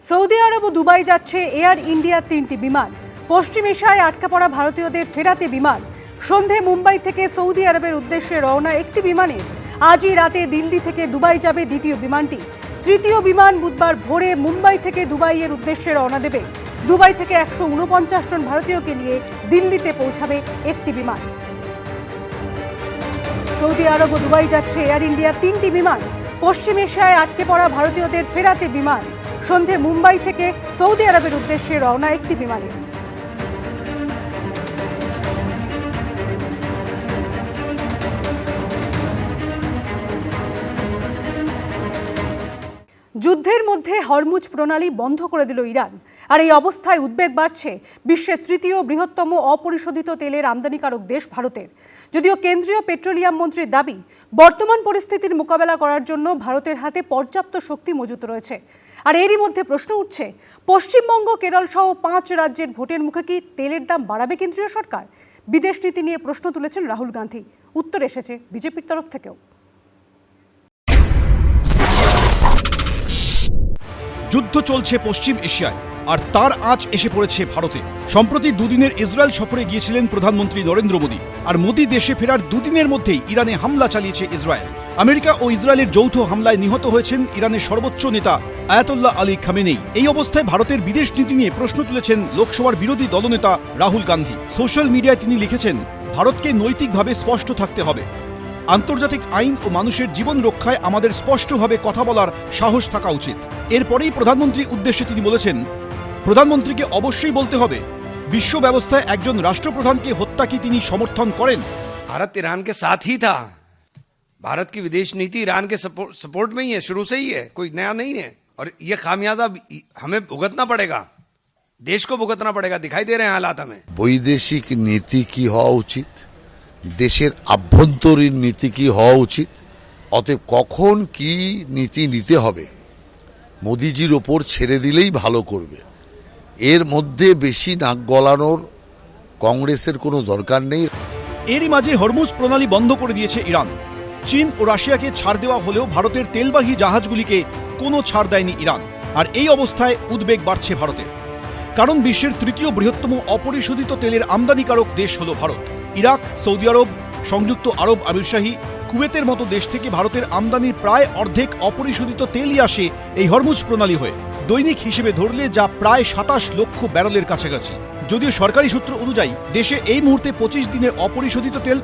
Saudi আরব ও Dubai যাচ্ছে air ইন্ডিয়ার 3টি বিমান। পশ্চিম এশিয়ায় আটকা পড়া ভারতীয়দের ফেরাতে বিমান। সন্ধে মুম্বাই থেকে সৌদি আরবের উদ্দেশ্যে রওনা একটি বিমানে। আজই রাতে দিল্লি থেকে দুবাই যাবে দ্বিতীয় বিমানটি। তৃতীয় বিমান বুধবার ভোরে মুম্বাই থেকে দুবাইয়ের উদ্দেশ্যে রওনা দেবে। দুবাই থেকে 149 জন ভারতীয়কে নিয়ে দিল্লিতে পৌঁছাবে একটি বিমান। সৌদি আরব ও দুবাই যাচ্ছে এয়ার ইন্ডিয়ার 3টি বিমান। পশ্চিম এশিয়ায় আটকে পড়া ভারতীয়দের ফেরাতে বিমান। সন্ধে মুম্বাই থেকে সৌদি আরবের উদ্দেশ্যে রওনা একটি বিমানে। যুদ্ধের মধ্যে হরমুজ প্রণালী বন্ধ করে দিল ইরান। আর এই অবস্থায় উদ্বেগ বাড়ছে বিশ্বের তৃতীয় বৃহত্তম অপরিশোধিত তেলের আমদানিকারক দেশ ভারতের। যদিও কেন্দ্রীয় পেট্রোলিয়াম মন্ত্রীর দাবি, বর্তমান পরিস্থিতির মোকাবেলা করার জন্য ভারতের হাতে পর্যাপ্ত শক্তি মজুত রয়েছে। আর এরই মধ্যে প্রশ্ন উঠছে, পশ্চিমবঙ্গ, কেরল সহ 5 রাজ্যের ভোটের মুখে কি তেলের দাম বাড়াবে কেন্দ্রীয় সরকার? বিদেশ নীতি নিয়ে প্রশ্ন তুলেছেন রাহুল গান্ধী। উত্তর এসেছে বিজেপির তরফ থেকেও। যুদ্ধ চলছে পশ্চিম এশিয়ায়, আর তার আঁচ এসে পড়েছে ভারতে। সম্প্রতি দুদিনের ইসরায়েল সফরে গিয়েছিলেন প্রধানমন্ত্রী নরেন্দ্র মোদী। আর মোদী দেশে ফেরার দুদিনের মধ্যেই ইরানে হামলা চালিয়েছে ইসরায়েল। আমেরিকা ও ইসরায়েলের যৌথ হামলায় নিহত হয়েছেন ইরানের সর্বোচ্চ নেতা আয়াতুল্লাহ আলী খামেনেই। এই অবস্থায় ভারতের বিদেশ নীতি নিয়ে প্রশ্ন তুলেছেন লোকসভার বিরোধী দলনেতা রাহুল গান্ধী। সোশ্যাল মিডিয়ায় তিনি লিখেছেন, ভারতকে নৈতিকভাবে স্পষ্ট থাকতে হবে। আন্তর্জাতিক আইন ও মানুষের জীবন রক্ষায় আমাদের স্পষ্টভাবে কথা বলার সাহস থাকা উচিত। এরপরেই প্রধানমন্ত্রীর উদ্দেশ্যে তিনি বলেছেন, প্রধানমন্ত্রীকে অবশ্যই বলতে হবে বিশ্ব ব্যবস্থায় একজন রাষ্ট্রপ্রধানকে হত্যা কি তিনি সমর্থন করেন? भारत ईरान के साथ ही था। भारत की विदेश नीति ईरान के सपोर्ट में ही है, शुरू से ही है, कोई नया नहीं है। और ये खामियाजा हमें भुगतना पड़ेगा, देश को भुगतना पड़ेगा। दिखाई दे रहे हैं हालात हमें। বৈদেশিক নীতি কি হওয়া উচিত, দেশের আভ্যন্তরীণ নীতি কি হওয়া উচিত, অতএব কখন কি নীতি নিতে হবে মোদিজির ওপর ছেড়ে দিলেই ভালো করবে। এর মধ্যে বেশি নাক গলানোর কংগ্রেসের কোনো দরকার নেই। এরই মাঝে হরমুজ প্রণালী বন্ধ করে দিয়েছে ইরান। চীন ও রাশিয়াকে ছাড় দেওয়া হলেও ভারতের তেলবাহী জাহাজগুলিকে কোনো ছাড় দেয়নি ইরান। আর এই অবস্থায় উদ্বেগ বাড়ছে ভারতের। কারণ বিশ্বের তৃতীয় বৃহত্তম অপরিশোধিত তেলের আমদানিকারক দেশ হল ভারত। ইরাক, সৌদি আরব, সংযুক্ত আরব আমিরশাহী, কুয়েতের মতো দেশ থেকে ভারতের আমদানির প্রায় অর্ধেক অপরিশোধিত তেলই আসে এই হরমুজ প্রণালী হয়ে। দৈনিক হিসেবে ধরলে যা প্রায় 27 লক্ষ ব্যারেলের কাছাকাছি। যদিও সরকারি সূত্র অনুযায়ী দেশে এই মুহূর্তে 25 দিনের অপরিশোধিত তেল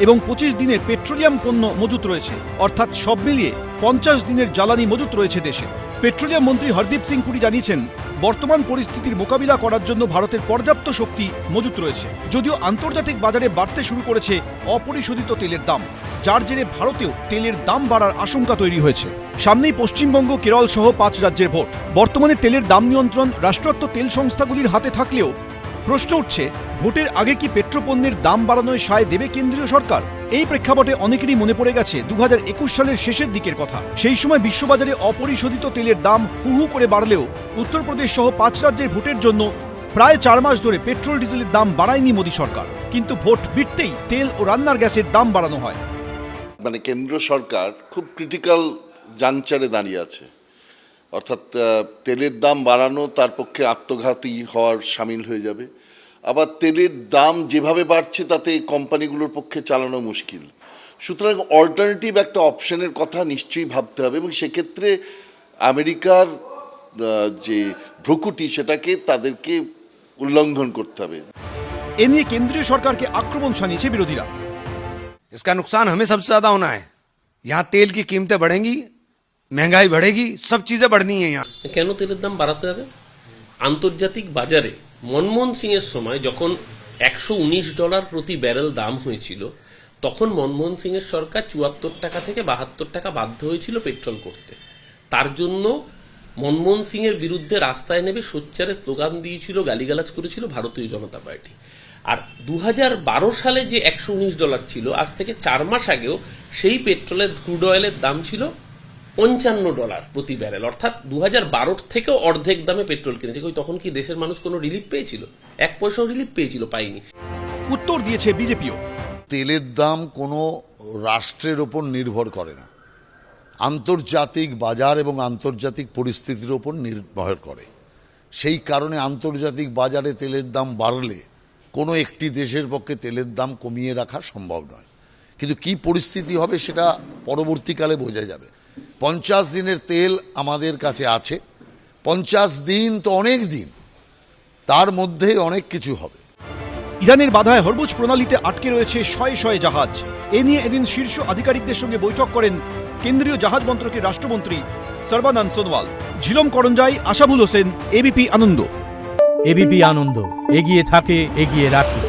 এবং 25 দিনের পেট্রোলিয়াম পণ্য মজুত রয়েছে। অর্থাৎ সব মিলিয়ে 50 দিনের জ্বালানি মজুত রয়েছে দেশে। পেট্রোলিয়াম মন্ত্রী হরদীপ সিং পুরী জানিয়েছেন, বর্তমান পরিস্থিতির মোকাবিলা করার জন্য ভারতের পর্যাপ্ত শক্তি মজুত রয়েছে। যদিও আন্তর্জাতিক বাজারে বাড়তে শুরু করেছে অপরিশোধিত তেলের দাম, যার জেরে ভারতেও তেলের দাম বাড়ার আশঙ্কা তৈরি হয়েছে। সামনেই পশ্চিমবঙ্গ, কেরল সহ 5 রাজ্যের ভোট। বর্তমানে তেলের দাম নিয়ন্ত্রণ রাষ্ট্রায়ত্ত তেল সংস্থাগুলির হাতে থাকলেও প্রশ্ন উঠছে, ভোটের আগে কি পেট্রোপণ্যের দাম বাড়ানোয় সায় দেবে কেন্দ্রীয় সরকার? এই প্রেক্ষাপটে অনেকেরই মনে পড়ে গেছে 2021 সালের শেষের দিকের কথা। সেই সময় বিশ্ববাজারে অপরিশোধিত তেলের দাম হু হু করে বাড়লেও উত্তরপ্রদেশ সহ 5 রাজ্যের ভোটের জন্য প্রায় 4 মাস ধরে পেট্রোল ডিজেলের দাম বাড়ায়নি মোদী সরকার। কিন্তু ভোট বিটতেই তেল ও রান্নার গ্যাসের দাম বাড়ানো হয়। মানে কেন্দ্র সরকার খুব ক্রিটিক্যাল জাংচারে দাঁড়িয়ে আছে। অর্থাৎ তেলের দাম বাড়ানো তার পক্ষে আত্মঘাতী হওয়ার সামিল হয়ে যাবে। আবার তেলের দাম যেভাবে বাড়ছে তাতে কোম্পানিগুলোর পক্ষে চালানো মুশকিল। সুতরাং অল্টারনেটিভ একটা অপশনের কথা নিশ্চয়ই ভাবতে হবে, এবং সেক্ষেত্রে আমেরিকার যে ভ্রুকুটি সেটাকে তাদেরকে উল্লঙ্ঘন করতে হবে। এ নিয়ে কেন্দ্রীয় সরকারকে আক্রমণ শানিয়েছে বিরোধীরা। इसका नुकसान हमें सबसे ज्यादा होना है। यहाँ तेल की कीमतें बढ़ेंगी, महंगाई बढ़ेगी, सब चीजें बढ़नी है यहाँ। কেন তেলের দাম বাড়াতে হবে? আন্তর্জাতিক বাজারে মনমোহন সিং এর সময় যখন $119 প্রতি ব্যারেল দাম হয়েছিল, তখন মনমোহন সিং এর সরকার 74 টাকা থেকে 72 টাকা বাধ্য হয়েছিল পেট্রোল করতে। তার জন্য মনমোহন সিং এর বিরুদ্ধে রাস্তায় নেমে সোচ্চারে স্লোগান দিয়েছিল, গালিগালাজ করেছিল ভারতীয় জনতা পার্টি। আর 2012 সালে যে $119 ছিল, আজ থেকে 4 মাস আগেও সেই পেট্রোলের ক্রুড অয়েলের দাম ছিল $55 প্রতি ব্যারেল। অর্থাৎ 2012 থেকেও অর্ধেক দামে পেট্রোল কিনেছে। তখন কি দেশের মানুষ কোনো রিলিফ পেয়েছিল? 1 পয়সাও রিলিফ পেয়েছিল? পাইনি। উত্তর দিয়েছে বিজেপিও। তেলের দাম কোনো রাষ্ট্রের ওপর নির্ভর করে না। আন্তর্জাতিক বাজার এবং আন্তর্জাতিক পরিস্থিতির ওপর নির্ভর করে। সেই কারণে আন্তর্জাতিক বাজারে তেলের দাম বাড়লে কোনো একটি দেশের পক্ষে তেলের দাম কমিয়ে রাখা সম্ভব নয়। কিন্তু কি পরিস্থিতি হবে সেটা পরবর্তীকালে বোঝা যাবে। 50 দিনের তেল আমাদের কাছে আছে। 50 দিন তো অনেক দিন, তার মধ্যে অনেক কিছু হবে। ইরানের বাধায় হরমুজ প্রণালীতে আটকে রয়েছে শয়ে শয়ে জাহাজ। এ নিয়ে এদিন শীর্ষ আধিকারিকদের সঙ্গে বৈঠক করেন কেন্দ্রীয় জাহাজ মন্ত্রকের রাষ্ট্রমন্ত্রী সর্বানন্দ সোনোয়াল। ঝিলম করঞ্জাই, আশাবুল হোসেন, এবিপি আনন্দ। এবিপি আনন্দ, এগিয়ে থাকে, এগিয়ে রাখে।